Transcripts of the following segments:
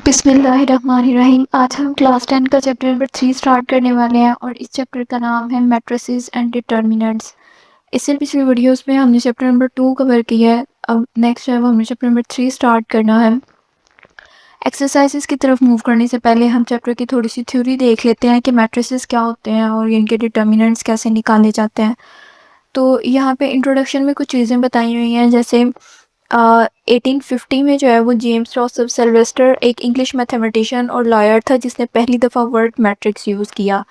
बिस्मिल्लाहिर्रहमानिर्रहीम। आज हम क्लास 10 का चैप्टर नंबर 3 स्टार्ट करने वाले हैं और इस चैप्टर का नाम है मैट्रिसेस एंड डिटर्मिनेंट्स। इससे पिछली वीडियोस में हमने चैप्टर नंबर 2 कवर किया है। अब नेक्स्ट है वो हमने चैप्टर नंबर 3 स्टार्ट करना है। एक्सरसाइजेस की तरफ मूव करने से पहले हम चैप्टर की थोड़ी सी थ्योरी देख लेते हैं कि मैट्रिसेस क्या होते हैं और इनके डिटर्मिनेंट्स कैसे निकाले जाते हैं। तो यहाँ पे इंट्रोडक्शन में कुछ चीज़ें बताई हुई हैं, जैसे 1850 में जो है वो जेम्स जोसेफ सिल्वेस्टर एक इंग्लिश मैथमेटिशियन और लॉयर था जिसने पहली दफ़ा वर्ड मैट्रिक्स यूज़ किया।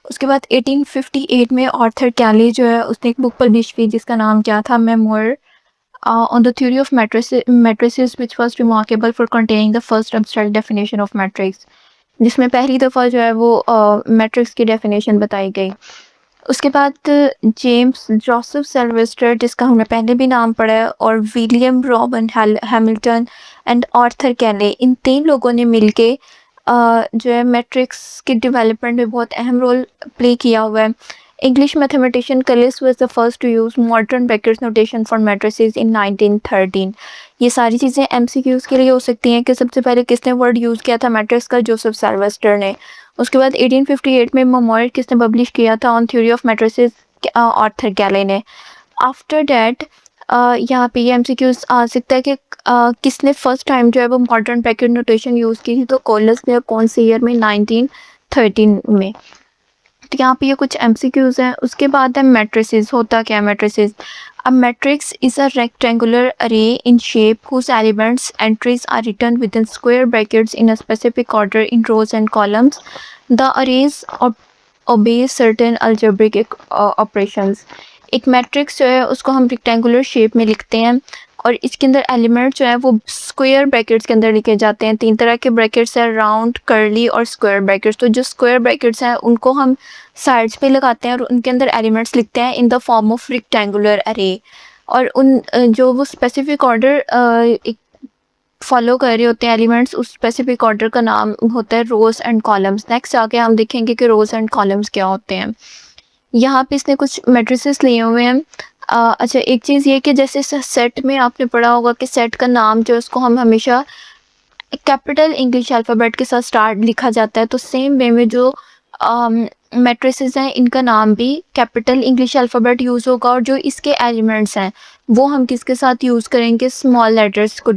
उसके बाद 1858 में आर्थर कैले जो है उसने एक बुक पब्लिश की जिसका नाम क्या था, memoir on the theory of matrices which was remarkable for containing the first abstract definition of matrix, जिसमें पहली दफ़ा जो है वो मैट्रिक्स की डेफिनेशन बताई गई। उसके बाद जेम्स जोसेफ सिल्वेस्टर, जिसका हमने पहले भी नाम पढ़ा है, और विलियम रॉबन हैमिल्टन एंड आर्थर कैले, इन 3 लोगों ने मिलके जो है मैट्रिक्स के डेवलपमेंट में बहुत अहम रोल प्ले किया हुआ है। English mathematician Cayley's was the first to use modern brackets notation for matrices in 1913। ये सारी चीज़ें एमसीक्यूज़ के लिए हो सकती हैं कि सबसे पहले किसने वर्ड यूज़ किया था मैट्रिक्स का, जोसेफ सिल्वेस्टर ने। उसके बाद 1858 में मेमोयर किसने पब्लिश किया था on theory of matrices, Arthur कैले ने। आफ्टर दैट यहाँ पे ये एमसीक्यूज़ आ सकता है कि किसने फर्स्ट टाइम जो है वो मॉडर्न ब्रैकेट नोटेशन यूज़ की थी, तो कोलस ने कौन से ईयर में, 1913 में। तो यहाँ पे ये कुछ एमसीक्यूज़ हैं। उसके बाद है मैट्रिसेस। होता क्या है matrices? A matrix is a rectangular array in shape whose elements entries are written within square brackets in a specific order in rows and columns. The arrays obey certain algebraic operations. एक matrix जो है उसको हम rectangular shape में लिखते हैं और इसके अंदर एलिमेंट जो है वो स्क्वायर ब्रैकेट्स के अंदर लिखे जाते हैं। 3 तरह के ब्रैकेट्स हैं, राउंड, कर्ली और स्क्वायर ब्रैकेट्स। तो जो स्क्वायर ब्रैकेट्स हैं उनको हम साइड्स पे लगाते हैं और उनके अंदर एलिमेंट्स लिखते हैं in the form of rectangular अरे। और उन जो वो स्पेसिफिक ऑर्डर एक फॉलो कर रहे होते हैं एलिमेंट्स, उस स्पेसिफिक ऑर्डर का नाम होता है रोज एंड कॉलम्स। नेक्स्ट आके हम देखेंगे कि रोज एंड कॉलम्स क्या होते हैं। यहाँ पे इसने कुछ मैट्रिसेस लिए हुए हैं। अच्छा, एक चीज़ ये कि जैसे सेट में आपने पढ़ा होगा कि सेट का नाम जो है उसको हम हमेशा कैपिटल इंग्लिश अल्फ़ाबेट के साथ स्टार्ट लिखा जाता है, तो सेम वे में जो मैट्रिसेस हैं इनका नाम भी कैपिटल इंग्लिश अल्फ़ाबेट यूज़ होगा और जो इसके एलिमेंट्स हैं वो हम किसके साथ यूज़ करेंगे, स्मॉल लेटर्स को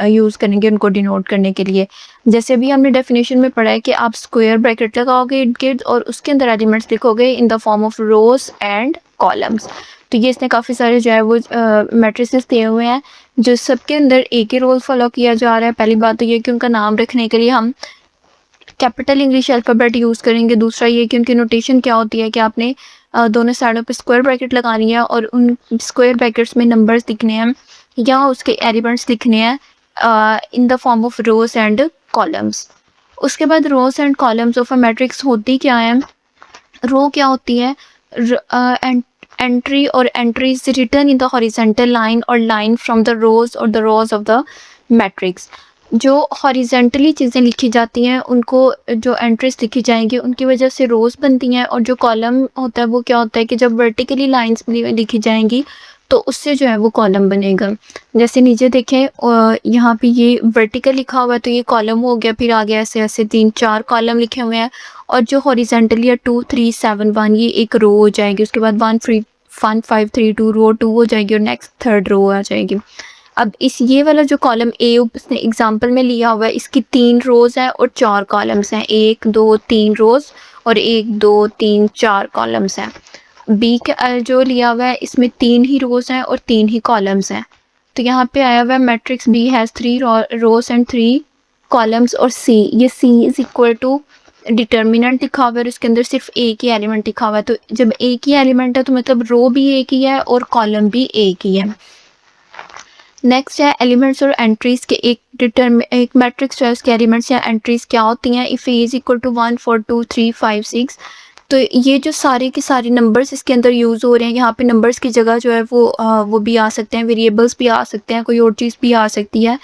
यूज़ करेंगे उनको डिनोट करने के लिए। जैसे अभी हमने डेफिनेशन में पढ़ा है कि आप स्क्वायर ब्रैकेट लगाओगे इनके और उसके अंदर एलिमेंट्स लिखोगे इन the form of rows and columns. तो ये इसने काफ़ी सारे जो है वो मैट्रिसेस दिए हुए हैं जो सबके अंदर एक ही रोल फॉलो किया जा रहा है। पहली बात तो ये कि उनका नाम रखने के लिए हम कैपिटल इंग्लिश अल्फ़ाबेट यूज़ करेंगे। दूसरा ये कि उनकी नोटेशन क्या होती है कि आपने दोनों साइडों पे स्क्वायर ब्रैकेट लगानी है और उन स्क्वायर ब्रैकेट्स में नंबर्स लिखने हैं या उसके एलिमेंट्स लिखने हैं in the form of rows and columns. उसके बाद rows and columns of a matrix होती क्या है? रो क्या होती है? एंट्री और entries written in the horizontal line और लाइन फ्रॉम द रोज और the rows of the matrix. जो हॉरिजेंटली चीज़ें लिखी जाती हैं उनको जो एंट्रीज लिखी जाएंगी उनकी वजह से रोज बनती हैं, और जो कॉलम होता है वो क्या होता है कि जब वर्टिकली लाइंस लिखी जाएंगी तो उससे जो है वो कॉलम बनेगा। जैसे नीचे देखें यहाँ पे ये वर्टिकल लिखा हुआ है तो ये कॉलम हो गया, फिर आगे ऐसे ऐसे 3-4 कॉलम लिखे हुए हैं, और जो हॉरिजेंटली है 2 3 7 1 ये एक रो हो जाएगी। उसके बाद 1 5 3 2 रो 2 हो जाएगी और नेक्स्ट थर्ड रो आ जाएगी। अब इस ये वाला जो कॉलम ए उसने एग्जांपल में लिया हुआ है इसकी 3 रोज हैं और 4 कॉलम्स हैं, 1 2 3 रोज और 1 2 3 4 कॉलम्स हैं। बी के जो लिया हुआ है इसमें 3 ही रोज हैं और 3 ही कॉलम्स हैं। तो यहाँ पे आया हुआ है matrix B has 3 rows and 3 columns, और सी, ये C is equal to determinant लिखा हुआ है और इसके अंदर सिर्फ एक ही एलिमेंट लिखा हुआ है। तो जब एक ही एलिमेंट है तो मतलब रो भी एक ही है और कॉलम भी एक ही है। नेक्स्ट है एलिमेंट्स और एंट्रीज के एक मैट्रिक्स जो है उसके एलिमेंट्स या एंट्रीज क्या होती हैं। If A is equal to 1 4 2 3 5 6, तो ये जो सारे के सारे नंबर्स इसके अंदर यूज़ हो रहे हैं, यहाँ पे नंबर्स की जगह जो है वो भी आ सकते हैं, वेरिएबल्स भी आ सकते हैं, कोई और चीज़ भी आ सकती है।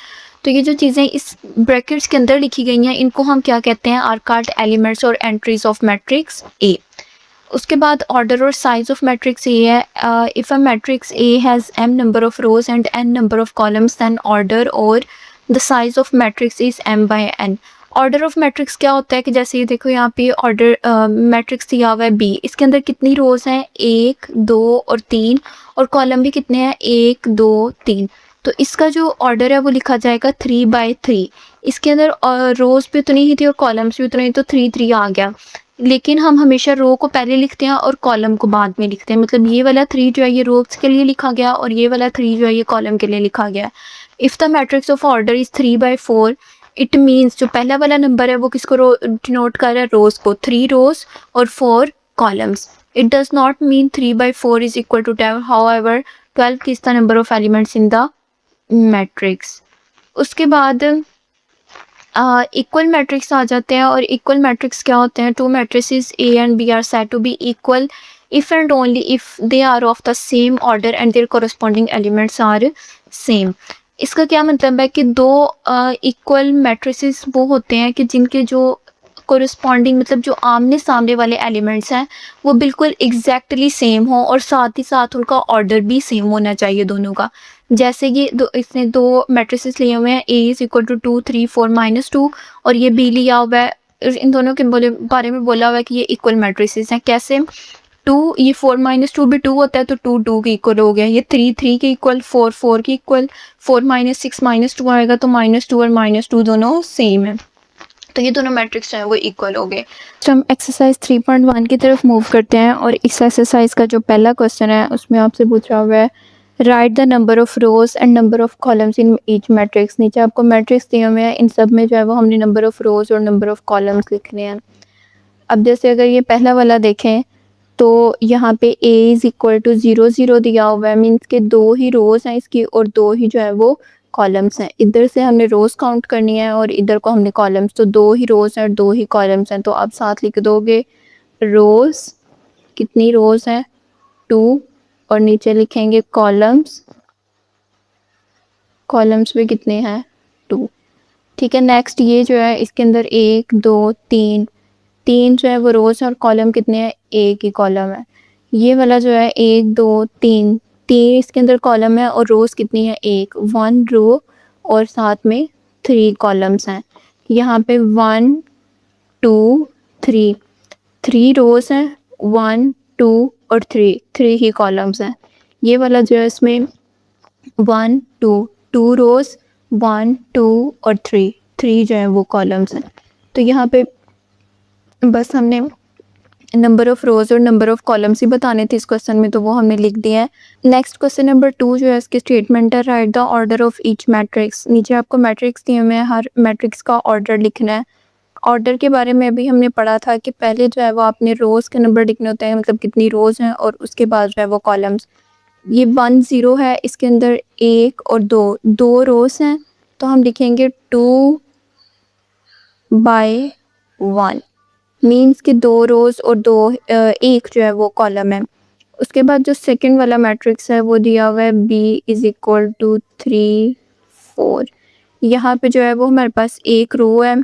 तो ये जो चीज़ें इस ब्रैकेट्स के अंदर लिखी गई हैं इनको हम क्या कहते हैं, आर कॉल्ड एलिमेंट्स और एंट्रीज ऑफ मैट्रिक्स ए। उसके बाद ऑर्डर और साइज ऑफ मैट्रिक्स ए है। If a matrix A has m number of rows and n number of columns then order और the size of matrix is m/n। Order of matrix क्या होता है कि जैसे ये देखो यहाँ पे ऑर्डर मैट्रिक्स दिया हुआ है बी, इसके अंदर कितनी रोज हैं, 1 2 और 3, और कॉलम भी कितने हैं, 1 2 3। तो इसका जो ऑर्डर है वो लिखा जाएगा 3/3। इसके अंदर रोज भी उतनी ही थी और कॉलम्स भी उतनी ही, तो 3 3 आ गया। लेकिन हम हमेशा रो को पहले लिखते हैं और कॉलम को बाद में लिखते हैं, मतलब ये वाला 3 जो है ये रोज के लिए लिखा गया और ये वाला 3 जो है ये कॉलम के लिए लिखा गया। If the matrix of order is 3/4, it means जो पहला वाला नंबर है वो किसको डिनोट कर रहा है, रोज को, 3 रोज और 4 columns. It does not mean 3/4 is equal to 12, however 12 is the number of elements in the matrix. उसके बाद इक्वल मैट्रिक्स आ जाते हैं, और इक्वल मैट्रिक्स क्या होते हैं, two matrices A and B are said to be equal if and only if they are of the same order and their corresponding elements are same. इसका क्या मतलब है कि दो इक्वल मैट्रिसेस वो होते हैं कि जिनके जो कोरस्पॉन्डिंग, मतलब जो आमने सामने वाले एलिमेंट्स हैं वो बिल्कुल एग्जैक्टली सेम हो, और साथ ही साथ उनका ऑर्डर भी सेम होना चाहिए दोनों का। जैसे ये इसने दो मैट्रिसेस लिए हुए हैं, ए इज इक्वल टू 2 3 4 -2, और ये बी लिया हुआ है। इन दोनों के बारे में बोला हुआ है कि ये इक्वल मैट्रिसेस हैं। कैसे, 2, ये 4 -2 भी 2 होता है तो 2 2 के इक्वल हो गया, ये 3 3 के इक्वल, 4 4 के इक्वल, 4 -6 -2 आएगा तो -2 और -2 दोनों सेम है, तो ये दोनों मैट्रिक्स जो है वो इक्वल हो गए। तो हम एक्सरसाइज 3.1 की तरफ मूव करते हैं, और इस एक्सरसाइज का जो पहला क्वेश्चन है उसमें आपसे पूछ रहा हुआ है right the number of rows and number of columns in each matrix. नीचे आपको मैट्रिक्स दिए हुए हैं, इन सब में जो है वो हमने नंबर ऑफ रोज और नंबर ऑफ कॉलम्स लिखने हैं। अब जैसे अगर ये पहला वाला देखें तो यहाँ पे a इज इक्वल टू 0 0 दिया हुआ है, मीन्स के 2 ही रोज हैं इसकी और 2 ही जो है वो कॉलम्स हैं। इधर से हमने रोज काउंट करनी है और इधर को हमने कॉलम्स, तो 2 ही रोज हैं और 2 ही कॉलम्स हैं। तो आप साथ लिख दोगे रोज, कितनी रोज हैं, 2, और नीचे लिखेंगे कॉलम्स, कॉलम्स भी कितने हैं, 2। ठीक है, नेक्स्ट ये जो है इसके अंदर 1 2 3, 3 जो है वो रोज है और कॉलम कितने हैं, एक ही कॉलम है। ये वाला जो है 1 2 3, 3 इसके अंदर कॉलम है और रोज कितनी है, एक, 1 रो और साथ में 3 कॉलम्स हैं। यहाँ पे 1 2 3, 3 रोज हैं, 1 2 और 3, 3 ही कॉलम्स हैं। ये वाला जो है इसमें 1 2, 2 रोज, 1 2 और 3, 3 जो है वो कॉलम्स हैं। तो यहाँ पे बस हमने नंबर ऑफ रोज और नंबर ऑफ कॉलम्स ही बताने थे इस क्वेश्चन में, तो वो हमने लिख दिया है। नेक्स्ट क्वेश्चन नंबर 2 जो है इसकी स्टेटमेंट है right the order of each matrix. नीचे आपको मैट्रिक्स दिए हुए हैं, हर मैट्रिक्स का ऑर्डर लिखना है। ऑर्डर के बारे में अभी हमने पढ़ा था कि पहले जो है वो आपने रोज़ के नंबर लिखने होते हैं, मतलब कितनी रोज़ हैं, और उसके बाद जो है वो कॉलम्स। ये 1 0 है, इसके अंदर 1 और 2, 2 रोज़ हैं, तो हम लिखेंगे 2/1, मीन्स कि 2 रोज़ और 1 जो है वो कॉलम है। उसके बाद जो सेकंड वाला मैट्रिक्स है वो दिया हुआ है b इज़ इक्वल टू 3 4। यहाँ पे जो है वो हमारे पास 1 रो है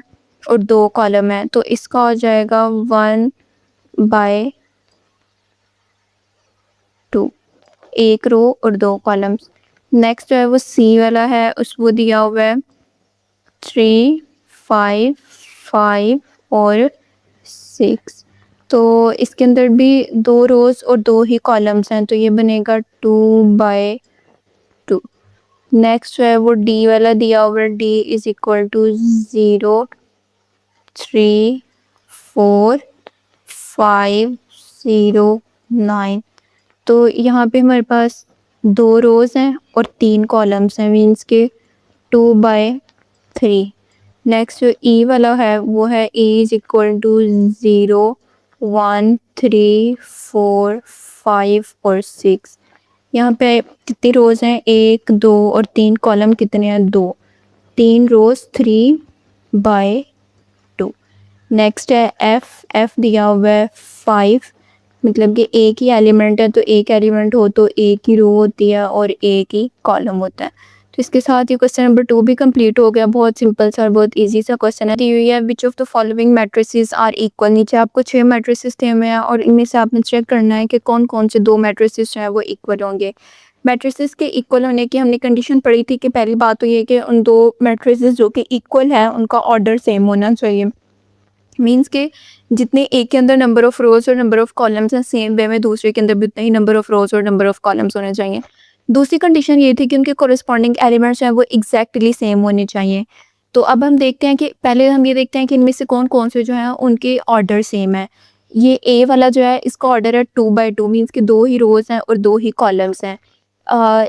और 2 कॉलम है, तो इसका हो जाएगा 1/2, 1 रो और 2 कॉलम्स। नेक्स्ट जो है वो सी वाला है, उसको दिया हुआ है 3 5 5 और 6, तो इसके अंदर भी 2 रोज़ और 2 ही कॉलम्स हैं, तो ये बनेगा 2/2। नेक्स्ट जो है वो डी वाला दिया हुआ है, डी इज़ इक्वल टू 0 3 4 5 0 9, तो यहाँ पे हमारे पास 2 रोज़ हैं और 3 कॉलम्स हैं, मीन्स के 2/3। नेक्स्ट जो ई वाला है वो है e इज़ इक्वल टू 0 1 3 4 5 और 6। यहाँ पे कितनी रोज़ हैं, 1 2 और 3 कॉलम कितने हैं, 2, 3 रोज़ 3/2। नेक्स्ट है एफ दिया हुआ है 5, मतलब कि एक ही एलिमेंट है, तो एक एलिमेंट हो तो एक ही रो होती है और एक ही कॉलम होता है। तो इसके साथ ही क्वेश्चन नंबर 2 भी कंप्लीट हो गया। बहुत सिंपल सा और बहुत इजी सा क्वेश्चन है। दी हुई है which of the following matrices are equal. नीचे आपको 6 मैट्रिसेस दिए हुए हैं और इनमें से आपने चेक करना है कि कौन कौन से 2 मैट्रिसेस जो है वो इक्वल होंगे। मैट्रिसेस के इक्वल होने की हमने कंडीशन पढ़ी थी कि पहली बात तो ये कि उन दो मैट्रिसेस जो कि इक्वल है उनका ऑर्डर सेम होना चाहिए। मीन्स के जितने एक के अंदर नंबर ऑफ रोज और नंबर ऑफ कॉलम्स हैं सेम वे में दूसरे के अंदर भी उतने ही नंबर ऑफ रोज और नंबर ऑफ कॉलम्स होने चाहिए। दूसरी कंडीशन ये थी कि उनके कोरिस्पॉन्डिंग एलिमेंट्स हैं वो एग्जैक्टली सेम होने चाहिए। तो अब हम देखते हैं कि पहले हम ये देखते हैं कि इनमें से कौन कौन से जो हैं उनके ऑर्डर सेम है। ये ए वाला जो है इसका ऑर्डर है 2/2 मीन्स कि 2 ही रोज हैं और 2 ही कॉलम्स हैं।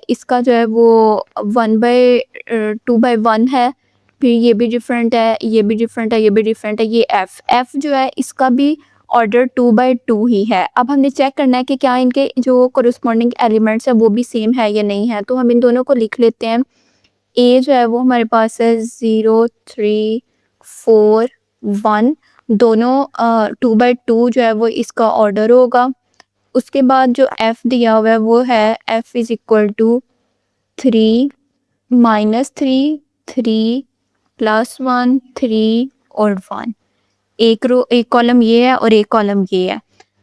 इसका जो है वो 2/1 है। फिर ये भी डिफरेंट है, ये भी डिफरेंट है, ये भी डिफरेंट है। ये एफ जो है इसका भी ऑर्डर 2/2 ही है। अब हमने चेक करना है कि क्या इनके जो कोरिस्पॉन्डिंग एलिमेंट्स है वो भी सेम है या नहीं है। तो हम इन दोनों को लिख लेते हैं। ए जो है वो हमारे पास है 0 3 4 1, दोनों 2/2 जो है वो इसका ऑर्डर होगा। उसके बाद जो एफ दिया हुआ है वो है एफ इज इक्वल टू 3 -3 3 +1 3 और 1। एक कॉलम ये है और एक कॉलम ये है।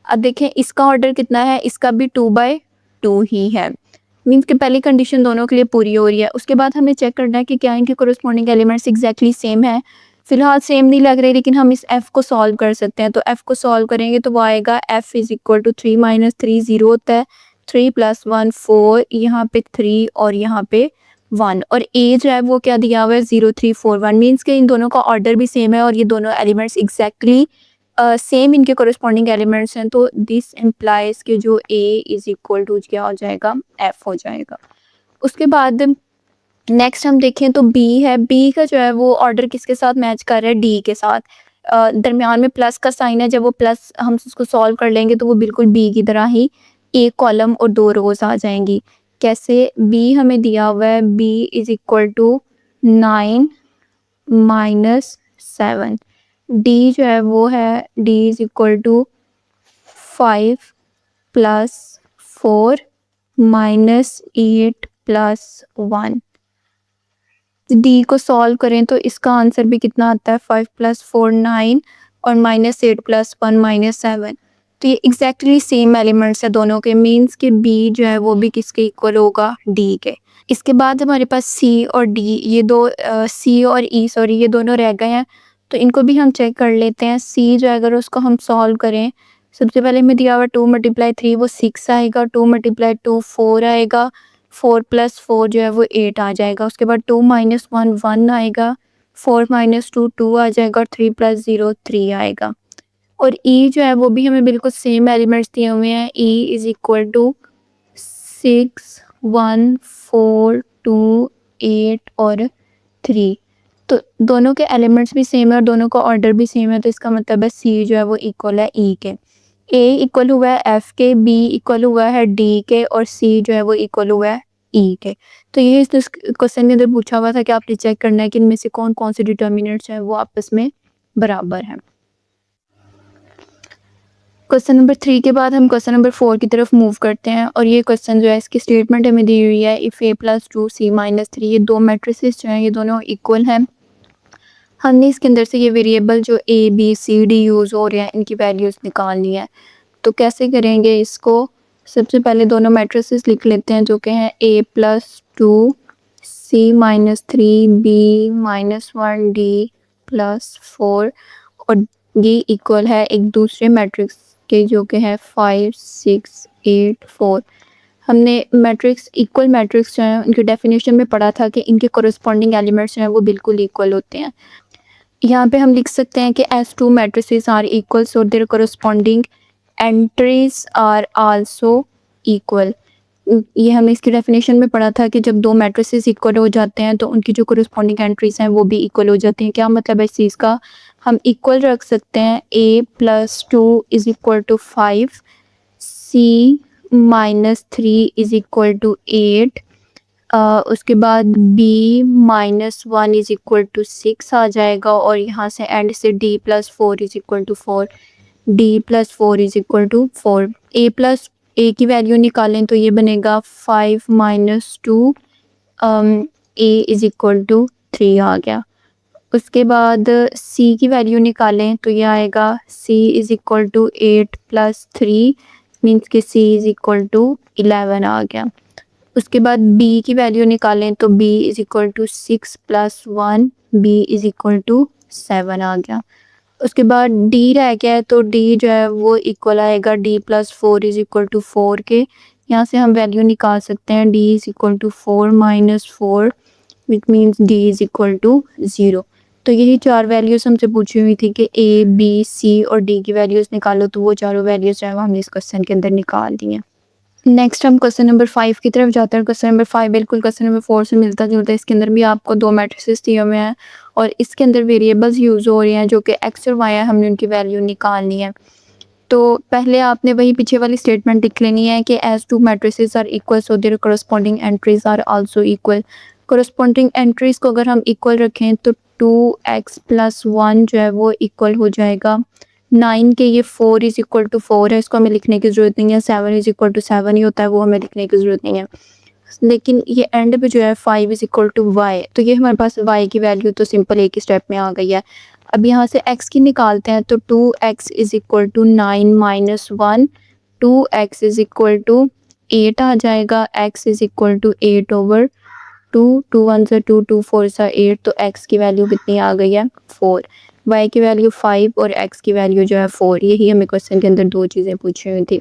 अब देखें इसका ऑर्डर कितना है, इसका भी 2/2 ही है। मीन्स कि पहली कंडीशन दोनों के लिए पूरी हो रही है। उसके बाद हमें चेक करना है कि क्या इनके कोरिस्पॉन्डिंग एलिमेंट्स एग्जैक्टली सेम है। फिलहाल सेम नहीं लग रहे लेकिन हम इस एफ को सॉल्व कर सकते हैं। तो एफ को सॉल्व करेंगे तो वो आएगा एफ इज इक्वल टू 3 -3 0 होता है, 3 + 1 4, यहाँ पे 3 और यहाँ पे 1। और ए जो है वो क्या दिया हुआ है 0 3 4 1 मीन्स कि इन दोनों का ऑर्डर भी सेम है और ये दोनों एलिमेंट्स एग्जैक्टली सेम इनके कोरिस्पॉन्डिंग एलिमेंट्स हैं। तो दिस इम्प्लाइज कि जो ए इज इक्वल टू क्या हो जाएगा, एफ हो जाएगा। उसके बाद नेक्स्ट हम देखें तो बी है। बी का जो है वो ऑर्डर किसके साथ मैच कर रहा है, डी के साथ। दरमियान में प्लस का साइन है, जब वो प्लस हम उसको सॉल्व कर लेंगे तो वो बिल्कुल बी की तरह ही एक कॉलम और 2 रोज आ जाएंगी। कैसे, बी हमें दिया हुआ है B is equal to 9 -7। D जो है वो है D is equal to 5 + 4 -8 + 1। D को सॉल्व करें तो इसका आंसर भी कितना आता है, 5 + 4 9 और -8 + 1 -7। तो ये एग्जैक्टली सेम एलिमेंट्स है दोनों के। मीन्स कि बी जो है वो भी किसके इक्वल होगा, डी के। इसके बाद हमारे पास सी और डी, ये दो सी और ई सॉरी ये दोनों रह गए हैं। तो इनको भी हम चेक कर लेते हैं। सी जो है अगर उसको हम सॉल्व करें, सबसे पहले हमें दिया हुआ 2 × 3 वो 6 आएगा, 2 × 2 4 आएगा, 4 + 4 जो है वो 8 आ जाएगा। उसके बाद 2 - 1 1 आएगा, 4 - 2 2 आ जाएगा और 3 + 0 3 आएगा। और ई जो है वो भी हमें बिल्कुल सेम एलिमेंट्स दिए हुए हैं। ई इज इक्वल टू 6 1 4 2 8 और 3। तो दोनों के एलिमेंट्स भी सेम है और दोनों का ऑर्डर भी सेम है। तो इसका मतलब है सी जो है वो इक्वल है ई के। ए इक्वल हुआ है एफ के, बी इक्वल हुआ है डी के और सी जो है वो इक्वल हुआ है ई के। तो ये इस क्वेश्चन के अंदर पूछा हुआ था कि आपने चेक करना है कि इनमें से कौन कौन से डिटर्मिनेंट्स हैं वो आपस में बराबर हैं। क्वेश्चन नंबर 3 के बाद हम क्वेश्चन नंबर 4 की तरफ मूव करते हैं। और ये क्वेश्चन जो है इसकी स्टेटमेंट हमें दी हुई है, इफ़ ए + 2 सी - 3, ये दो मैट्रिसेस जो हैं ये दोनों इक्वल हैं। हमने इसके अंदर से ये वेरिएबल जो A B C D use हो रहे हैं इनकी वैल्यूज़ निकालनी है। तो कैसे करेंगे इसको, सबसे पहले दोनों मैट्रिसेस लिख लेते हैं जो कि हैं a + 2 c - 3 b - 1 d + 4 और ये इक्वल है एक दूसरे मैट्रिक्स के जो कि है 5 6 8 4। हमने मैट्रिक्स इक्वल मैट्रिक्स जो हैं उनकी डेफिनेशन में पढ़ा था कि इनके कोरिस्पॉन्डिंग एलिमेंट्स जो हैं वो बिल्कुल इक्वल होते हैं। यहाँ पे हम लिख सकते हैं कि as two matrices are equal so their corresponding entries are also equal। ये हमने इसकी डेफिनेशन में पढ़ा था कि जब दो मैट्रिसेस इक्वल हो जाते हैं तो उनकी जो कोरिस्पॉन्डिंग एंट्रीज हैं वो भी इक्वल हो जाती हैं। क्या मतलब है इस चीज़ का, हम इक्वल रख सकते हैं a + 2 is equal to 5, c - 3 is equal to 8, उसके बाद b - 1 इज इक्वल टू 6 आ जाएगा और यहाँ से एंड से d + 4 is equal to 4, d + 4 is equal to 4। a की वैल्यू निकालें तो ये बनेगा 5 - 2 a इज इक्वल टू 3 आ गया। उसके बाद c की वैल्यू निकालें तो ये आएगा c is equal to 8 + 3 means कि c इज इक्वल टू 11 आ गया। उसके बाद बी की वैल्यू निकालें तो B is equal to 6 + 1, B is equal to 7 आ गया। उसके बाद डी रह गया है तो डी जो है वो इक्वल आएगा डी + 4 इज़ इक्वल टू 4 के। यहाँ से हम वैल्यू निकाल सकते हैं D is equal to 4 - 4 which means D is equal to 0। तो यही 4 वैल्यूज़ हमसे पूछी हुई थी कि ए, बी, सी और डी की वैल्यूज़ निकालो, तो वो चारों वैल्यूज़ जो है वो हमने इस क्वेश्चन के अंदर निकाल दी हैं। नेक्स्ट हम क्वेश्चन नंबर 5 की तरफ जाते हैं। क्वेश्चन नंबर 5 बिल्कुल क्वेश्चन नंबर 4 से मिलता-जुलता है। इसके अंदर भी आपको 2 मैट्रिसेस दिए हुए हैं और इसके अंदर वेरिएबल्स यूज़ हो रहे हैं जो कि एक्स और वाई है, हमने उनकी वैल्यू निकालनी है। तो पहले आपने वही पीछे वाली स्टेटमेंट लिख लेनी है कि as 2 matrices are equal so there corresponding entries are also equal. Corresponding entries को अगर हम इक्वल रखें तो 2x + 1 जो है वो इक्वल हो जाएगा 9 के। ये 4 इज़ इक्वल टू 4 है, इसको हमें लिखने की ज़रूरत नहीं है। 7 इज़ इक्वल टू 7 ही होता है, वो हमें लिखने की ज़रूरत नहीं है। लेकिन ये एंड पे जो है 5 इज़ इक्वल टू y, तो ये हमारे पास y की वैल्यू तो सिंपल एक ही स्टेप में आ गई है। अब यहाँ से x की निकालते हैं तो 2x is equal to 9 - 1, 2x is equal to 8 आ जाएगा। x इज़ इक्वल टू 8/2, 2 1 ज़ा 2, 2 4 ज़ा 8, तो x की वैल्यू कितनी आ गई है 4, y की वैल्यू 5 और x की वैल्यू जो है 4। यही हमें क्वेश्चन के अंदर 2 चीज़ें पूछी हुई थी।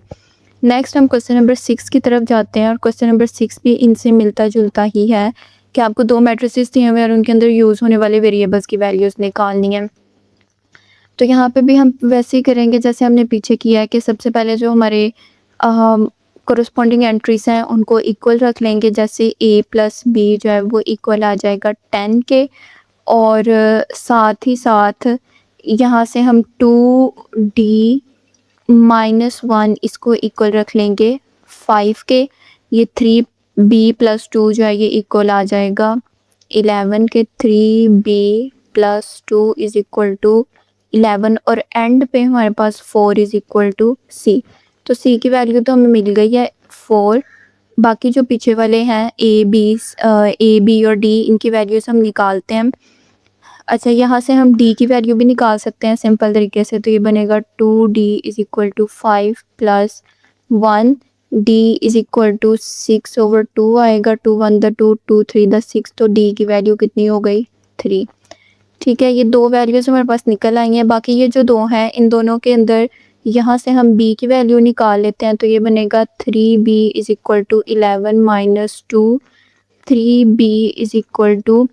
नेक्स्ट हम क्वेश्चन नंबर 6 की तरफ जाते हैं और क्वेश्चन नंबर 6 भी इनसे मिलता-जुलता ही है कि आपको 2 मैट्रिसेस दिए हुए हैं और उनके अंदर यूज़ होने वाले वेरिएबल्स की वैल्यूज़ निकालनी है। तो यहाँ पे भी हम वैसे ही करेंगे जैसे हमने पीछे किया है कि सबसे पहले जो हमारे कोरस्पॉन्डिंग एंट्रीज हैं उनको इक्वल रख लेंगे। जैसे a + b जो है वो इक्वल आ जाएगा 10 के और साथ ही साथ यहाँ से हम 2d -1 इसको इक्वल रख लेंगे 5 के। ये 3b + 2 जो है ये इक्वल आ जाएगा 11 के। 3b + 2 इज़ इक्वल टू 11 और एंड पे हमारे पास 4 इज़ इक्वल टू c। तो c की वैल्यू तो हमें मिल गई है 4। बाकी जो पीछे वाले हैं a, b और d, इनकी वैल्यूज़ हम निकालते हैं। अच्छा, यहाँ से हम d की वैल्यू भी निकाल सकते हैं सिंपल तरीके से। तो ये बनेगा 2d is equal to 5 + 1, d is equal to 6/2 आएगा। 2 1 ज़ा 2, 2 3 ज़ा 6, तो d की वैल्यू कितनी हो गई 3। ठीक है, ये 2 वैल्यूज़ हमारे पास निकल आई हैं। बाकी ये जो 2 हैं इन दोनों के अंदर यहाँ से हम b की वैल्यू निकाल लेते हैं तो ये बनेगा 3b is equal to 11 - 2, 3b is equal to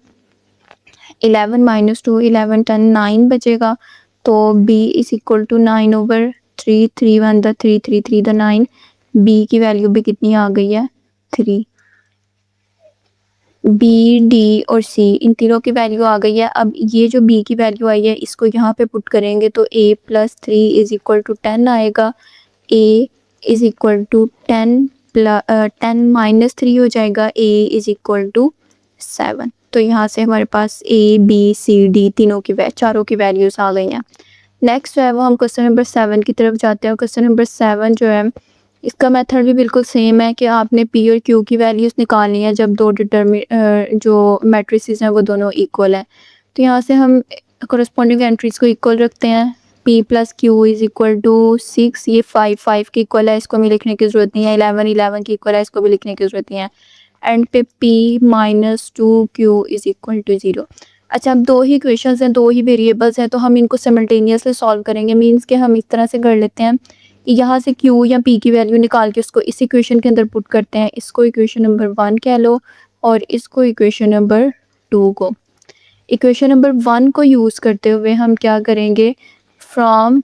11 - 2, 11 10 9 बचेगा। तो b इज़ इक्वल टू 9/3, 3 1 ज़ा 3, 3 3 ज़ा 9, b की वैल्यू भी कितनी आ गई है 3। b, d और c इन तीनों की वैल्यू आ गई है। अब ये जो b की वैल्यू आई है इसको यहाँ पे पुट करेंगे तो a + 3 इज़ इक्वल टू 10 आएगा। a इज़ इक्वल टू 10 - 3 हो जाएगा। a is equal to 7। तो यहाँ से हमारे पास a, b, c, d तीनों की चारों की वैल्यूज़ आ गई हैं। नेक्स्ट जो है वो हम क्वेश्चन नंबर 7 की तरफ जाते हैं। क्वेश्चन नंबर 7 जो है इसका मेथड भी बिल्कुल सेम है कि आपने p और q की वैल्यूज़ निकालनी है जब जो मैट्रिसेस हैं वो दोनों इक्वल हैं। तो यहाँ से हम कोरस्पॉन्डिंग एंट्रीज़ को इक्वल रखते हैं। p + q is equal to 6, ये 5 5 के इक्वल है, इसको हमें लिखने की ज़रूरत नहीं है। 11 11 के इक्वल है, इसको भी लिखने की ज़रूरत नहीं है। एंड पे p - 2q is equal to 0। अच्छा, अब 2 ही इक्वेशंस हैं, 2 ही वेरिएबल्स हैं, तो हम इनको साइमल्टेनियसली सॉल्व करेंगे। मीन्स कि हम इस तरह से कर लेते हैं कि यहाँ से q या p की वैल्यू निकाल के उसको इस इक्वेशन के अंदर पुट करते हैं। इसको इक्वेशन नंबर 1 कह लो और इसको इक्वेशन नंबर 2 को। इक्वेशन नंबर 1 को यूज़ करते हुए हम क्या करेंगे, फ्रॉम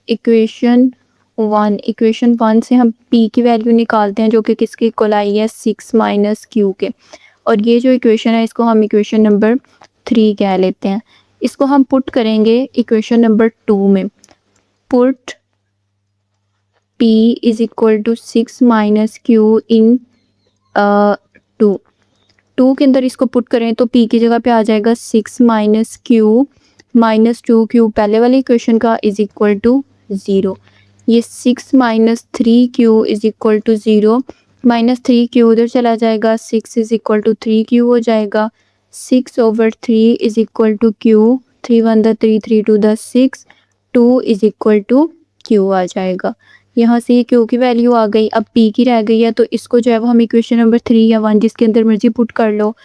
इक्वेशन 1 से हम p की वैल्यू निकालते हैं जो कि किसके इक्वल आई है 6 - q के। और ये जो इक्वेशन है इसको हम इक्वेशन नंबर 3 कह लेते हैं। इसको हम पुट करेंगे इक्वेशन नंबर 2 में। Put p is equal to 6 - q in 2। 2 के अंदर इसको पुट करें तो p की जगह पे आ जाएगा 6 - q - 2q पहले वाली इक्वेशन का इज़ इक्वल टू 0। ये 6 - 3q is equal to 0, -3q उधर चला जाएगा, 6 इज़ इक्वल टू 3q हो जाएगा। 6/3 इज़ इक्वल टू q, 3 1 ज़ा 3, 3 2 ज़ा 6, 2 इज़ इक्वल टू q आ जाएगा। यहाँ से क्यू की वैल्यू आ गई, अब पी की रह गई है, तो इसको जो है वो हम इक्वेशन नंबर 3 या 1 जिसके अंदर मर्जी पुट कर लो।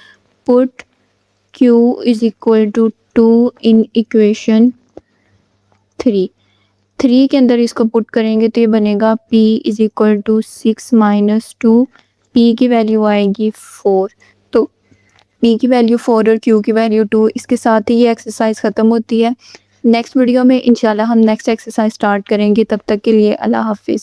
Put Q is equal to 2 in equation 3 के अंदर इसको पुट करेंगे तो ये बनेगा P is equal to 6 minus 2, P की वैल्यू आएगी 4। तो P की वैल्यू 4 और Q की वैल्यू 2, इसके साथ ही ये एक्सरसाइज ख़त्म होती है। नेक्स्ट वीडियो में इंशाल्लाह हम नेक्स्ट एक्सरसाइज स्टार्ट करेंगे, तब तक के लिए अल्लाह हाफिज़।